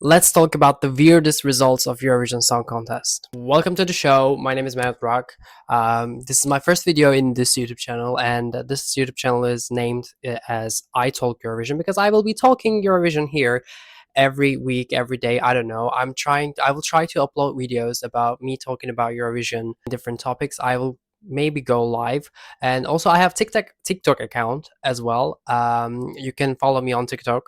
Let's talk about the weirdest results of Eurovision Song Contest. Welcome to the show. My name is Matt Rock. This is my first video in this YouTube channel, and this YouTube channel is named as I Talk Eurovision because I will be talking Eurovision here every week, every day. I don't know. I will try to upload videos about me talking about Eurovision, different topics. I will maybe go live, and also I have TikTok account as well. You can follow me on TikTok.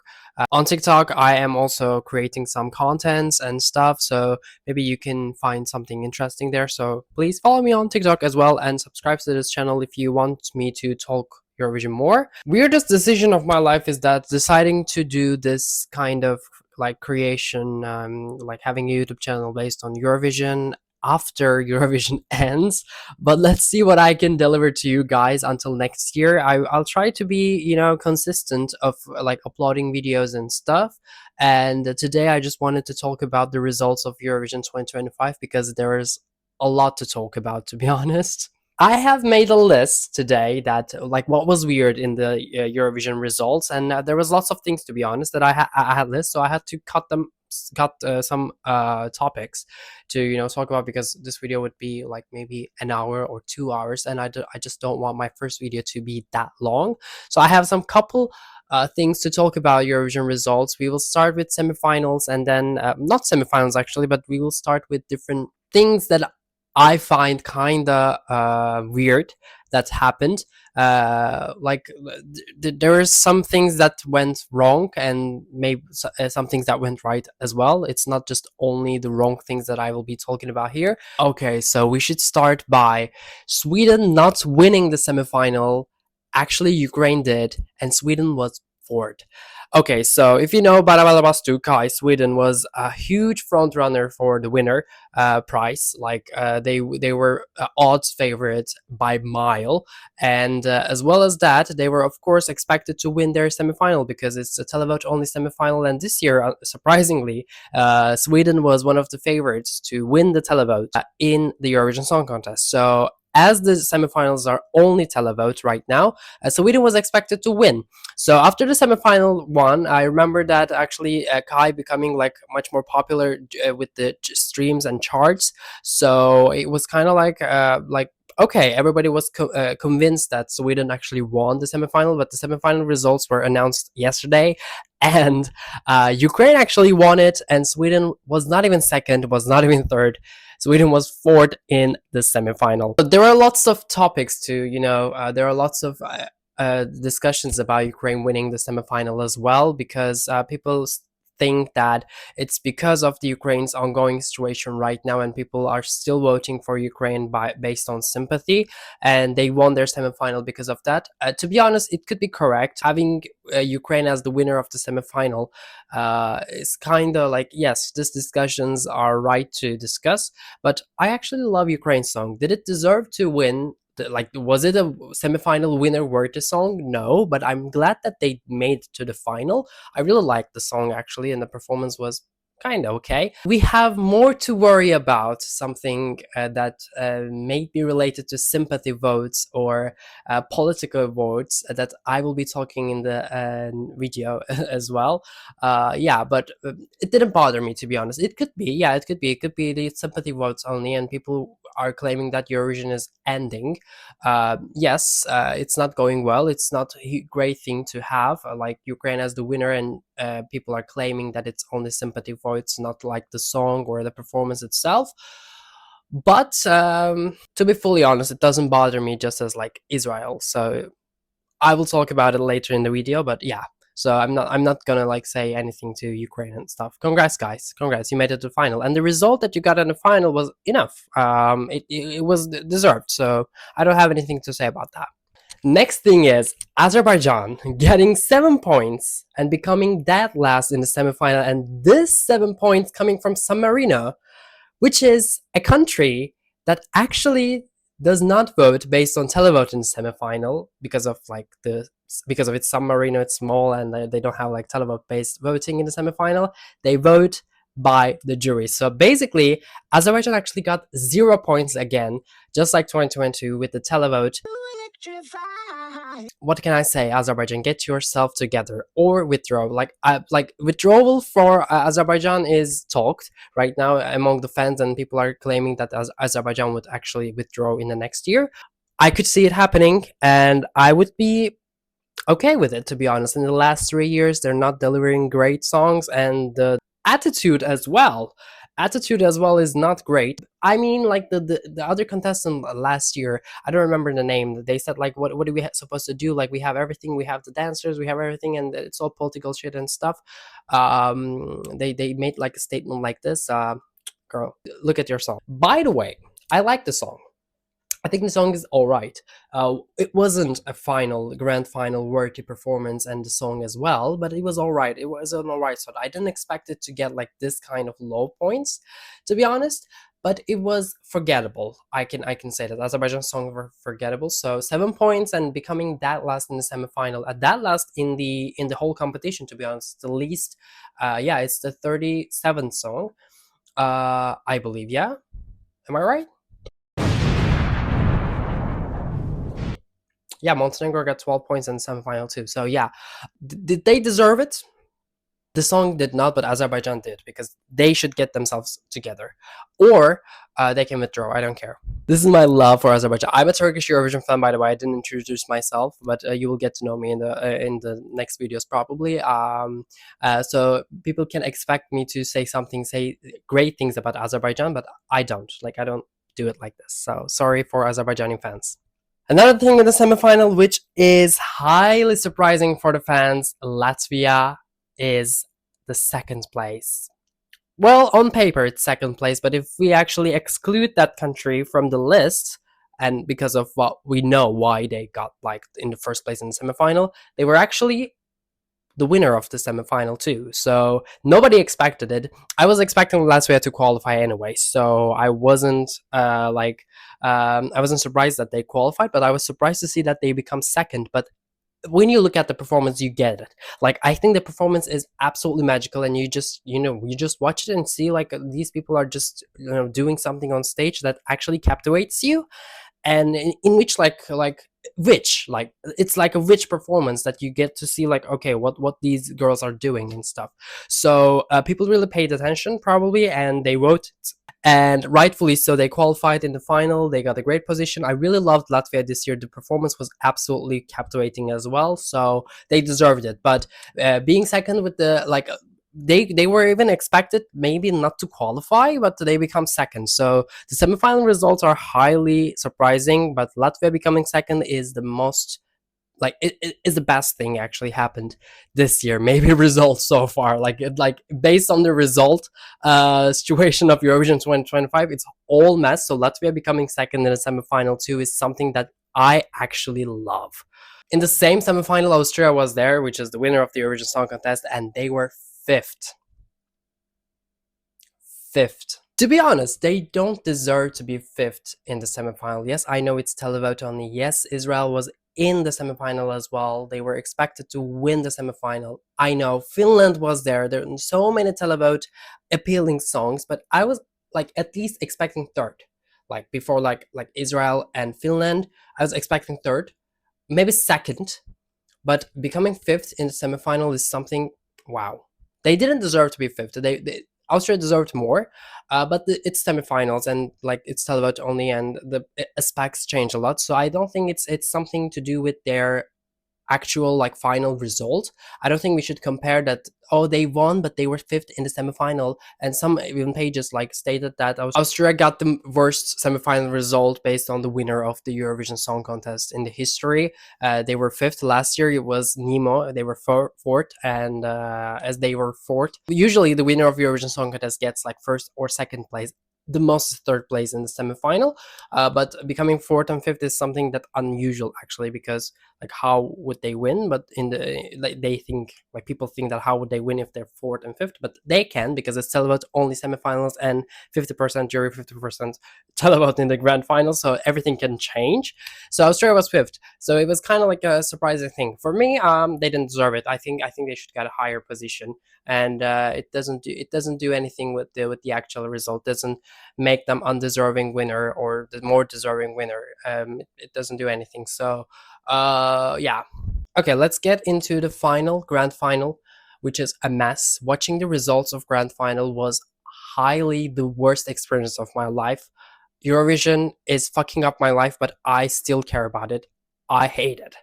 On TikTok, I am also creating some contents and stuff, so maybe you can find something interesting there. So please follow me on TikTok as well and subscribe to this channel if you want me to talk Eurovision more. Weirdest decision of my life is that deciding to do this kind of like creation, like having a YouTube channel based on Eurovision after Eurovision ends. But let's see what I can deliver to you guys until next year. I'll try to be, consistent of like uploading videos and stuff. And today I just wanted to talk about the results of Eurovision 2025 because there is a lot to talk about, to be honest. I have made a list today that like what was weird in the Eurovision results, and there was lots of things, to be honest, that I had list, so I had to cut some topics to talk about because this video would be like maybe an hour or 2 hours, and I just don't want my first video to be that long. So I have some couple things to talk about Eurovision results. We will start with semifinals, and then not semifinals actually, but we will start with different things that I find kinda weird that happened. There are some things that went wrong, and maybe some things that went right as well. It's not just only the wrong things that I will be talking about here. Okay, so we should start by Sweden not winning the semifinal. Actually, Ukraine did, and Sweden was fourth. Okay, so if you know Barabalabastu Kai, Sweden was a huge front runner for the winner prize. Like they were odds favorites by mile, and as well as that, they were of course expected to win their semifinal because it's a televote only semifinal. And this year, surprisingly, Sweden was one of the favorites to win the televote in the Eurovision Song Contest. So as the semifinals are only televote right now, Sweden was expected to win. So after the semifinal one, I remember that actually Kai becoming like much more popular with the streams and charts. So it was kind of like okay, everybody was convinced that Sweden actually won the semifinal, but the semifinal results were announced yesterday, and Ukraine actually won it, and Sweden was not even second, was not even third. Sweden was fourth in the semifinal. But there are lots of topics to, there are lots of discussions about Ukraine winning the semifinal as well, because people think that it's because of the Ukraine's ongoing situation right now, and people are still voting for Ukraine based on sympathy, and they won their semifinal because of that. To be honest, it could be correct. Having Ukraine as the winner of the semifinal is kind of like, yes, these discussions are right to discuss, but I actually love Ukraine's song. Did it deserve to win? Like, was it a semifinal winner worth the song? No, but I'm glad that they made it to the final. I really liked the song actually, and the performance was kind of okay. We have more to worry about, something that may be related to sympathy votes or political votes that I will be talking in the video as well. Yeah, but it didn't bother me, to be honest. It could be, yeah, it could be the sympathy votes only, and people are claiming that Eurovision is ending. Yes, it's not going well. It's not a great thing to have like Ukraine as the winner, and people are claiming that it's only sympathy votes, not like the song or the performance itself. But to be fully honest, it doesn't bother me just as like Israel. So I will talk about it later in the video. But yeah, so I'm not gonna like say anything to Ukraine and stuff. Congrats, guys! Congrats, you made it to the final, and the result that you got in the final was enough. It was deserved. So I don't have anything to say about that. Next thing is Azerbaijan getting 7 points and becoming dead last in the semifinal, and this 7 points coming from San Marino, which is a country that actually does not vote based on televote in the semifinal because of its San Marino, it's small, and they don't have like televote based voting in the semifinal. They vote by the jury. So basically, Azerbaijan actually got 0 points again, just like 2022 with the televote. What can I say? Azerbaijan, get yourself together or withdraw. Like withdrawal for Azerbaijan is talked right now among the fans, and people are claiming that Azerbaijan would actually withdraw in the next year. I could see it happening, and I would be okay with it, to be honest. In the last 3 years, they're not delivering great songs, and the attitude as well. Attitude as well is not great. I mean, like the other contestant last year, I don't remember the name. They said like, what are we supposed to do? Like, we have everything, we have the dancers, we have everything, and it's all political shit and stuff. They made like a statement like this. Girl, look at your song. By the way, I like the song. I think the song is all right. It wasn't a grand final worthy performance, and the song as well, but it was all right. It was an all right sort. I didn't expect it to get like this kind of low points, to be honest. But it was forgettable. I can say that Azerbaijan songs were forgettable. So 7 points and becoming that last in the semifinal, at that last in the whole competition. To be honest, the least. Yeah, it's the 37th song. I believe. Yeah, am I right? Yeah, Montenegro got 12 points in the semifinal too. So yeah, did they deserve it? The song did not, but Azerbaijan did, because they should get themselves together, or they can withdraw. I don't care. This is my love for Azerbaijan. I'm a Turkish Eurovision fan, by the way. I didn't introduce myself, but you will get to know me in the next videos probably. So people can expect me to say great things about Azerbaijan, but I don't. Like, I don't do it like this. So sorry for Azerbaijani fans. Another thing in the semifinal, which is highly surprising for the fans, Latvia is the second place. Well, on paper, it's second place, but if we actually exclude that country from the list, and because of what we know why they got like in the first place in the semifinal, they were actually the winner of the semifinal too. So nobody expected it. I was expecting Latvia to qualify anyway, so I wasn't surprised that they qualified, but I was surprised to see that they become second. But when you look at the performance, you get it. Like, I think the performance is absolutely magical, and you just watch it and see like these people are just doing something on stage that actually captivates you, and in which like it's like a witch performance that you get to see like, okay, what these girls are doing and stuff. So people really paid attention probably, and they wrote it, and rightfully so. They qualified in the final, they got a great position. I really loved Latvia this year. The performance was absolutely captivating as well, so they deserved it. But being second with the like they were even expected maybe not to qualify, but they become second. So the semifinal results are highly surprising, but Latvia becoming second is the most like it is the best thing actually happened this year. Maybe results so far, like based on the result situation of Eurovision 2025, it's all mess. So Latvia becoming second in the semifinal too is something that I actually love. In the same semifinal, Austria was there, which is the winner of the Eurovision Song Contest, and they were fifth. Fifth. To be honest, they don't deserve to be fifth in the semifinal. Yes, I know it's televote only. Yes, Israel was in the semifinal as well. They were expected to win the semifinal. I know Finland was there. There are so many televote appealing songs, but I was like at least expecting third. Like before, like Israel and Finland, I was expecting third, maybe second, but becoming fifth in the semifinal is something. Wow, they didn't deserve to be fifth. They Austria deserved more, but it's semifinals and like it's televote only, and the specs change a lot. So I don't think it's something to do with their actual like final result. I don't think we should compare that. Oh, they won, but they were fifth in the semifinal. And some even pages like stated that Austria got the worst semifinal result based on the winner of the Eurovision Song Contest in the history. They were fifth last year. It was Nemo. They were fourth, and as they were fourth, usually the winner of Eurovision Song Contest gets like first or second place. The most third place in the semifinal, but becoming fourth and fifth is something that unusual actually, because like how would they win? But in the like they think like people think that how would they win if they're fourth and fifth? But they can, because it's televote only semifinals and 50% jury, 50% televote in the grand final, so everything can change. So Australia was fifth, so it was kind of like a surprising thing for me. They didn't deserve it. I think they should get a higher position, and it doesn't do anything with the actual result. Doesn't make them undeserving winner or the more deserving winner. It doesn't do anything. So Yeah. Okay, let's get into the grand final, which is a mess. Watching the results of grand final was highly the worst experience of my life. Eurovision is fucking up my life, but I still care about it. I hate it.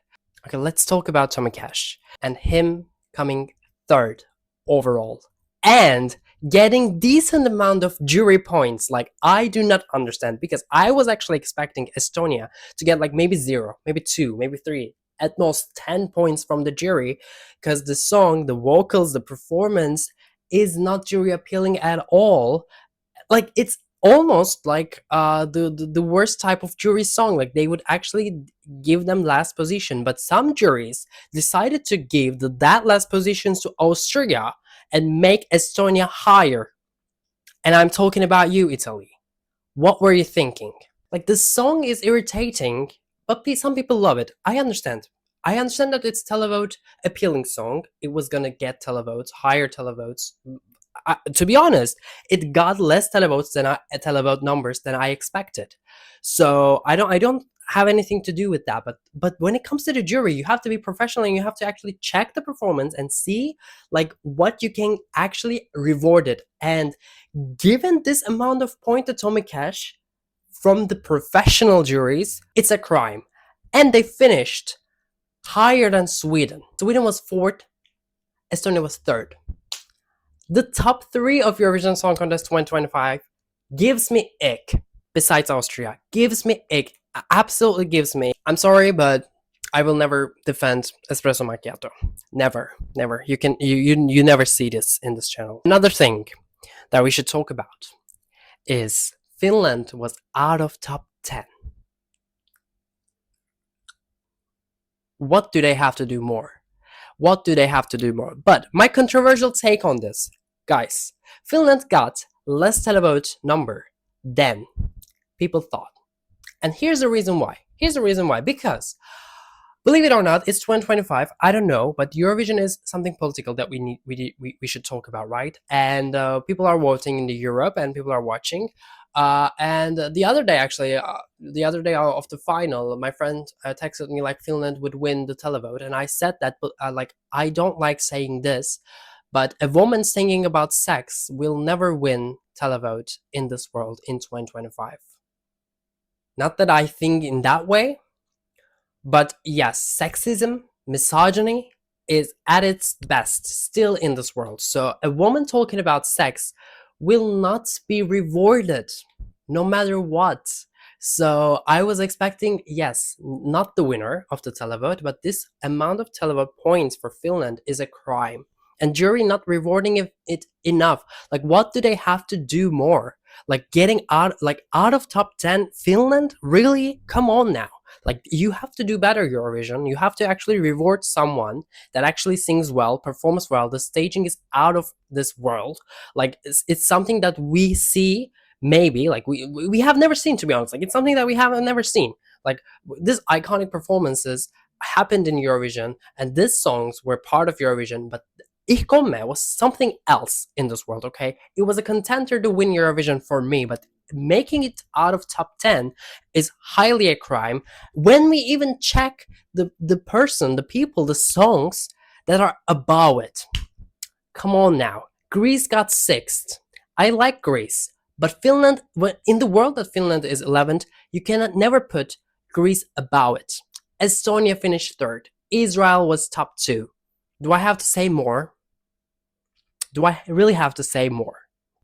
Okay, let's talk about Tommy Cash and him coming third overall and getting decent amount of jury points. Like, I do not understand, because I was actually expecting Estonia to get like maybe 0, maybe 2, maybe 3, at most 10 points from the jury, because the song, the vocals, the performance is not jury appealing at all. Like, it's almost like the worst type of jury song. Like, they would actually give them last position, but some juries decided to give that last positions to Austria and make Estonia higher. And I'm talking about you, Italy. What were you thinking? Like, the song is irritating, but some people love it. I understand. I understand that it's televote appealing song. It was gonna get televotes, higher televotes. To be honest, it got less televotes than televote numbers than I expected. So I don't have anything to do with that. But when it comes to the jury, you have to be professional and you have to actually check the performance and see like what you can actually reward it. And given this amount of point to Tommy Cash from the professional juries, it's a crime. And they finished higher than Sweden. Sweden was fourth, Estonia was third. The top 3 of Eurovision Song Contest 2025 gives me ick. Besides Austria, gives me ick. Absolutely gives me. I'm sorry, but I will never defend espresso macchiato. Never, never. You never see this in this channel. Another thing that we should talk about is Finland was out of top 10. What do they have to do more? What do they have to do more? But my controversial take on this, guys, Finland got less televote number than people thought. And here's the reason why. Because, believe it or not, it's 2025. I don't know, but Eurovision is something political that we should talk about, right? And people are voting in the Europe, and people are watching. And the other day, actually, the other day of the final, my friend texted me like Finland would win the televote, and I said that, but like, I don't like saying this, but a woman singing about sex will never win televote in this world in 2025. Not that I think in that way, but yes, sexism, misogyny is at its best still in this world. So a woman talking about sex will not be rewarded no matter what. So I was expecting, yes, not the winner of the televote, but this amount of televote points for Finland is a crime. And jury not rewarding it enough. Like, what do they have to do more? Like, getting out of top 10, Finland? Really? Come on now. Like, you have to do better, Eurovision. You have to actually reward someone that actually sings well, performs well. The staging is out of this world. Like, it's something that we see, maybe, like, we have never seen, to be honest. Like, it's something that we haven't never seen. Like, this iconic performances happened in Eurovision, and these songs were part of Eurovision, but Ich komme was something else in this world, okay? It was a contender to win Eurovision for me, but making it out of top 10 is highly a crime. When we even check the person, the people, the songs that are above it. Come on now. Greece got 6th. I like Greece, but Finland, in the world that Finland is 11th, you cannot never put Greece above it. Estonia finished 3rd. Israel was top 2. Do I have to say more? Do I really have to say more?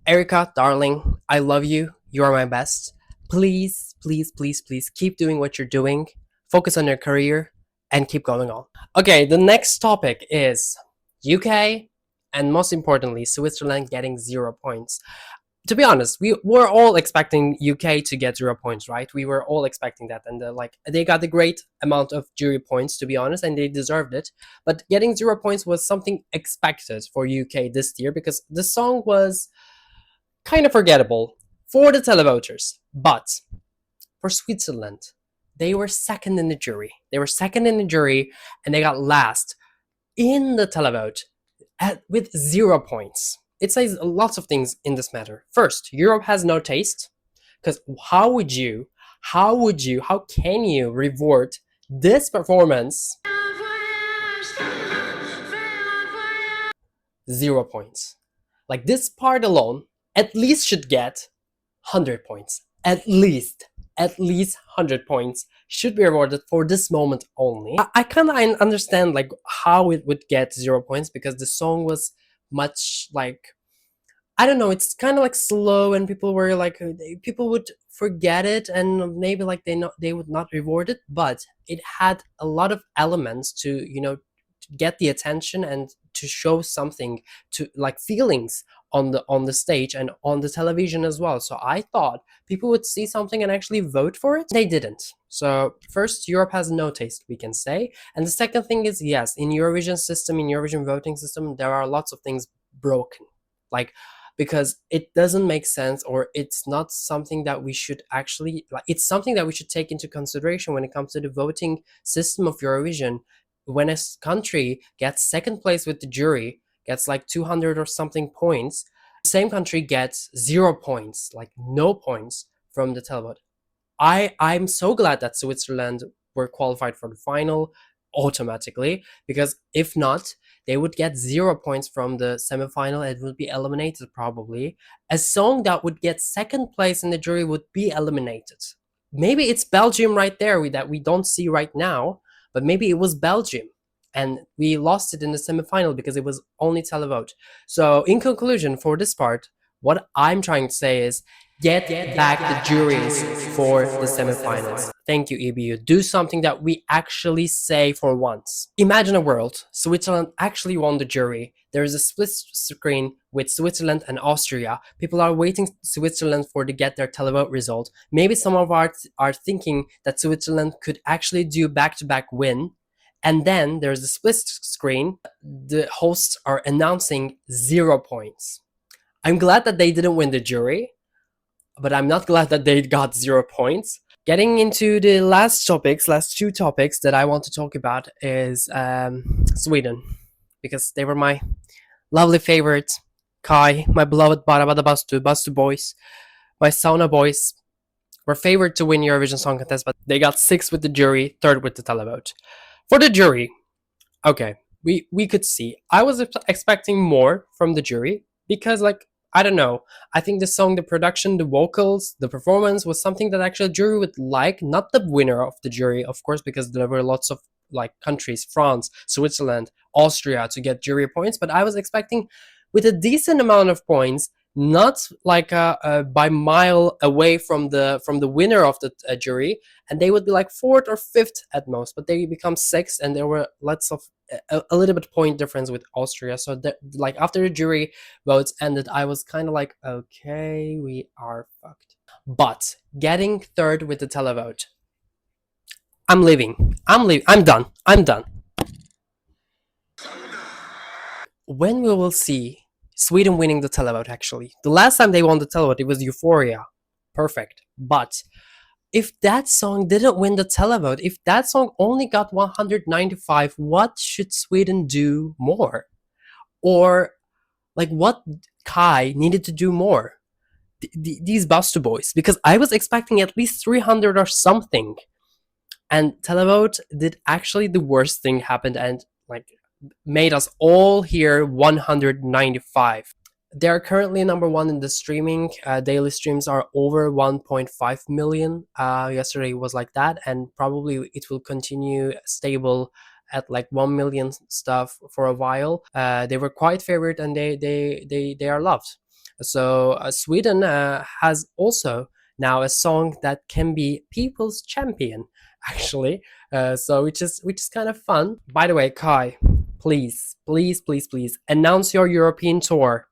Erica, darling, I love you. You are my best. Please, please, please, please keep doing what you're doing. Focus on your career and keep going on. Okay, the next topic is UK and most importantly, Switzerland getting 0 points. To be honest, we were all expecting UK to get 0 points, right? We were all expecting that, and like, they got a great amount of jury points, to be honest, and they deserved it. But getting 0 points was something expected for UK this year, because the song was kind of forgettable for the televoters. But for Switzerland, they were second in the jury. And they got last in the televote with 0 points. It says lots of things in this matter. First, Europe has no taste, because how can you reward This performance, 0 points. Like this part alone, at least should get 100 points. At least 100 points should be awarded for this moment only. I kind of understand like how it would get 0 points, because the song was much like, I don't know, it's kind of like slow, and people were like, people would forget it, and maybe like they would not reward it, but it had a lot of elements to, to get the attention and to show something, to like feelings on the stage and on the television as well. So I thought people would see something and actually vote for it. They didn't. So first, Europe has no taste, we can say. And the second thing is, yes, in Eurovision system, in Eurovision voting system, there are lots of things broken. Like, because it doesn't make sense, or it's not something that we should actually like, it's something that we should take into consideration when it comes to the voting system of Eurovision. When a country gets second place with the jury, gets like 200 or something points, the same country gets 0 points, like no points from the televote. I'm so glad that Switzerland were qualified for the final automatically, because if not, they would get 0 points from the semifinal and would be eliminated probably. A song that would get second place in the jury would be eliminated. Maybe it's Belgium right there that we don't see right now, but maybe it was Belgium and we lost it in the semifinal because it was only televote. So in conclusion, for this part, what I'm trying to say is, get back the juries for the semifinals. Thank you, EBU. Do something that we actually say for once. Imagine a world Switzerland actually won the jury. There is a split screen with Switzerland and Austria. People are waiting Switzerland to get their televote result. Maybe some of us are thinking that Switzerland could actually do back-to-back win. And then there's a split screen. The hosts are announcing 0 points. I'm glad that they didn't win the jury, but I'm not glad that they got 0 points. Getting into the last two topics that I want to talk about is Sweden, because they were my lovely favorites. Kai, my beloved Barabada Bastu boys, my Sauna boys, were favored to win Eurovision Song Contest, but they got sixth with the jury, third with the televote. For the jury, okay, we could see. I was expecting more from the jury because, like, I don't know. I think the song, the production, the vocals, the performance was something that actually jury would like, not the winner of the jury, of course, because there were lots of like countries, France, Switzerland, Austria, to get jury points. But I was expecting with a decent amount of points, not like by mile away from the winner of the jury, and they would be like fourth or fifth at most, but they become sixth, and there were lots of a little bit point difference with Austria. So like after the jury votes ended, I was kind of like, okay, we are fucked. But getting third with the televote, I'm leaving. I'm done. When we will see Sweden winning the televote, actually. The last time they won the televote, it was Euphoria. Perfect. But if that song didn't win the televote, if that song only got 195, what should Sweden do more? Or like what Kai needed to do more? These Buster Boys, because I was expecting at least 300 or something. And televote did actually the worst thing happened and like made us all hear 195. They're currently number one in the streaming. Daily streams are over 1.5 million. Yesterday was like that, and probably it will continue stable at like 1 million stuff for a while. They were quite favored, and they are loved. So Sweden has also now a song that can be people's champion, actually. So which is kind of fun. By the way, Kai, please announce your European tour.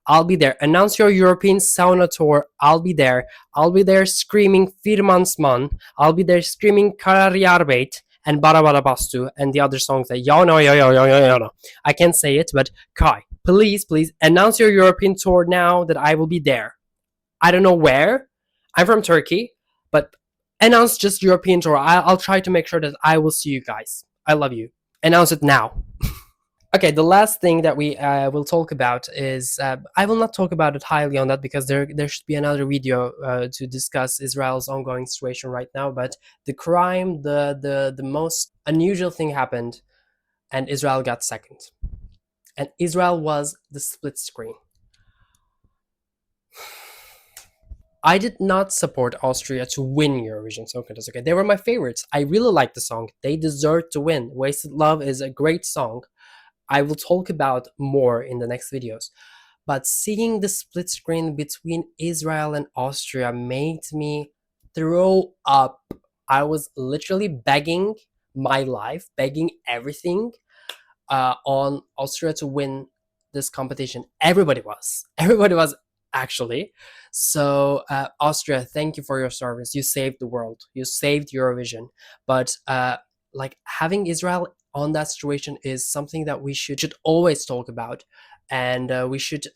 I'll be there. Announce your European sauna tour. I'll be there. I'll be there screaming Firmansman. I'll be there screaming Kararjarbeit and Bara Bastu and the other songs that y'all know. I can't say it, but Kai, please announce your European tour now that I will be there. I don't know where. I'm from Turkey, but announce just European tour. I'll try to make sure that I will see you guys. I love you. Announce it now. Okay, the last thing that we will talk about is I will not talk about it highly on that because there should be another video to discuss Israel's ongoing situation right now. But the crime, the most unusual thing happened, and Israel got second, and Israel was the split screen. I did not support Austria to win Eurovision Song Contest. Okay, they were my favorites. I really like the song. They deserve to win. Wasted Love is a great song. I will talk about more in the next videos. But seeing the split screen between Israel and Austria made me throw up. I was literally begging my life, begging everything on Austria to win this competition. Everybody was. Everybody was actually. So Austria, thank you for your service. You saved the world. You saved Eurovision. But like having Israel on that situation is something that we should always talk about, and we should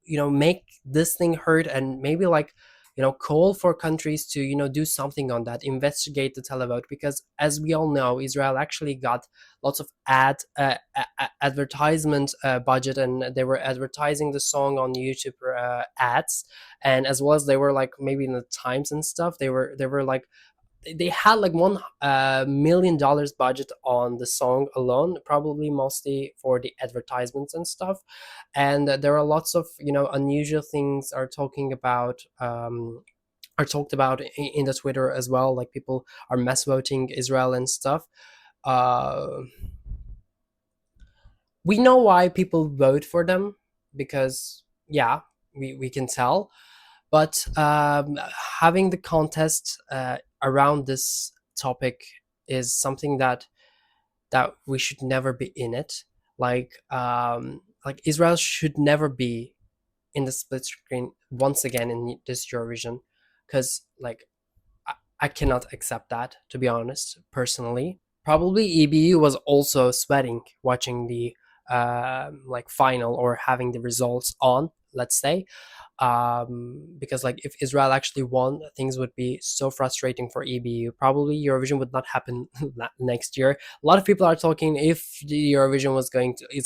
make this thing heard, and maybe like call for countries to do something on that, investigate the televote, because as we all know, Israel actually got lots of advertisement budget, and they were advertising the song on YouTube ads, and as well as they were like maybe in the Times and stuff. They were like they had like $1 million budget on the song alone, probably mostly for the advertisements and stuff. And there are lots of unusual things are talked about in the Twitter as well. Like people are mess voting Israel and stuff. Uh, we know why people vote for them, because yeah, we can tell. But having the contest around this topic is something that we should never be in it. Like Israel should never be in the split screen once again in this Eurovision, because like I cannot accept that, to be honest, personally. Probably EBU was also sweating watching the like final, or having the results on, let's say, because like if Israel actually won, things would be so frustrating for EBU. Probably Eurovision would not happen next year. A lot of people are talking if the Eurovision is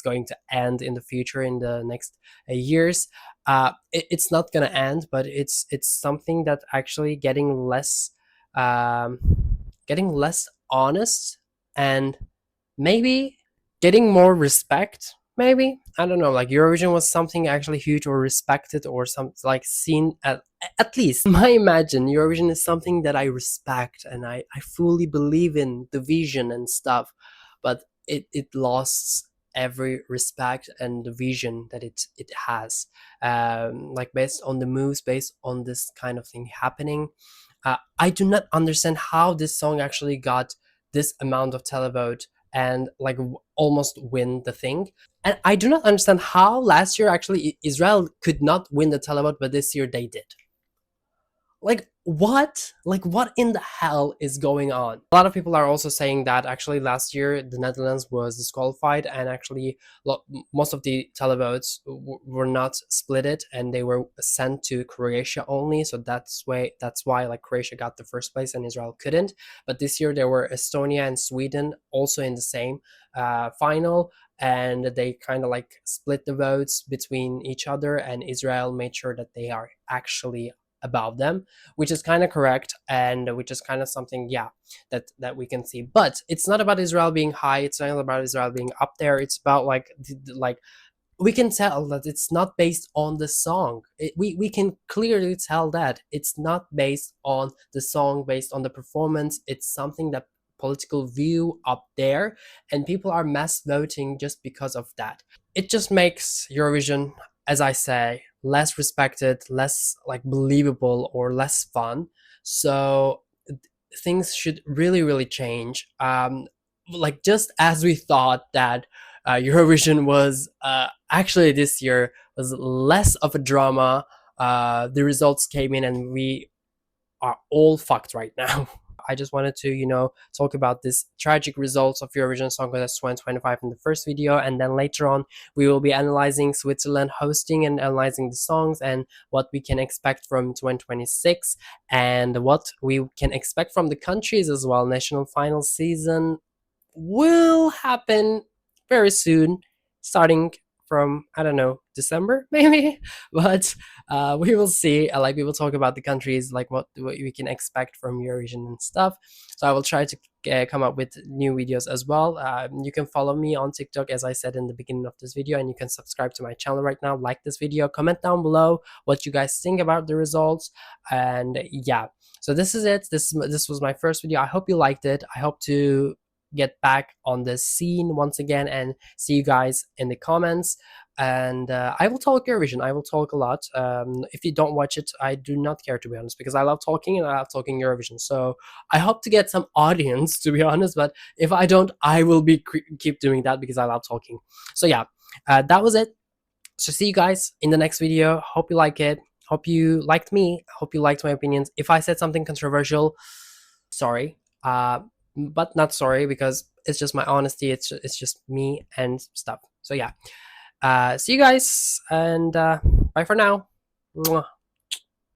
going to end in the future, in the next years. It's not gonna end, but it's something that actually um, getting less honest, and maybe getting more respect. Maybe, I don't know, like Eurovision was something actually huge or respected, or some like seen at least I imagine Eurovision is something that I respect, and I fully believe in the vision and stuff. But it lost every respect and the vision that it has, like based on the moves, based on this kind of thing happening. I do not understand how this song actually got this amount of televote, and like almost win the thing. And I do not understand how last year actually Israel could not win the televote, but this year they did. Like what? Like what in the hell is going on? A lot of people are also saying that actually last year the Netherlands was disqualified, and actually most of the televotes were not splitted, and they were sent to Croatia only. So that's why like Croatia got the first place and Israel couldn't. But this year there were Estonia and Sweden also in the same final, and they kind of like split the votes between each other, and Israel made sure that they are actually above them, which is kind of correct, and which is kind of something, yeah, that we can see. But it's not about Israel being high, it's not about Israel being up there. It's about like like we can tell that it's not based on the song. We can clearly tell that it's not based on the song, based on the performance. It's something that political view up there, and people are mass voting just because of that. It just makes Eurovision, as I say, less respected, less like believable, or less fun. So things should really change. Like just as we thought that Eurovision was actually this year was less of a drama, the results came in and we are all fucked right now. I just wanted to, talk about this tragic results of Eurovision Song Contest 2025 in the first video, and then later on we will be analyzing Switzerland hosting and analyzing the songs, and what we can expect from 2026, and what we can expect from the countries as well. National final season will happen very soon, starting from, I don't know, December maybe. But we will see. Like, we will talk about the countries, like what we can expect from Eurovision and stuff. So I will try to come up with new videos as well. You can follow me on TikTok, as I said in the beginning of this video, and you can subscribe to my channel right now. Like this video, comment down below what you guys think about the results, and yeah. So this is it. This was my first video. I hope you liked it. I hope to get back on the scene once again and see you guys in the comments. And I will talk Eurovision. I will talk a lot. If you don't watch it, I do not care, to be honest, because I love talking and I love talking Eurovision. So I hope to get some audience, to be honest. But if I don't, I will be keep doing that because I love talking. So yeah, that was it. So see you guys in the next video. Hope you like it. Hope you liked me. Hope you liked my opinions. If I said something controversial, sorry. But not sorry, because it's just my honesty. It's just me and stuff. So yeah. See you guys, and bye for now. Mwah.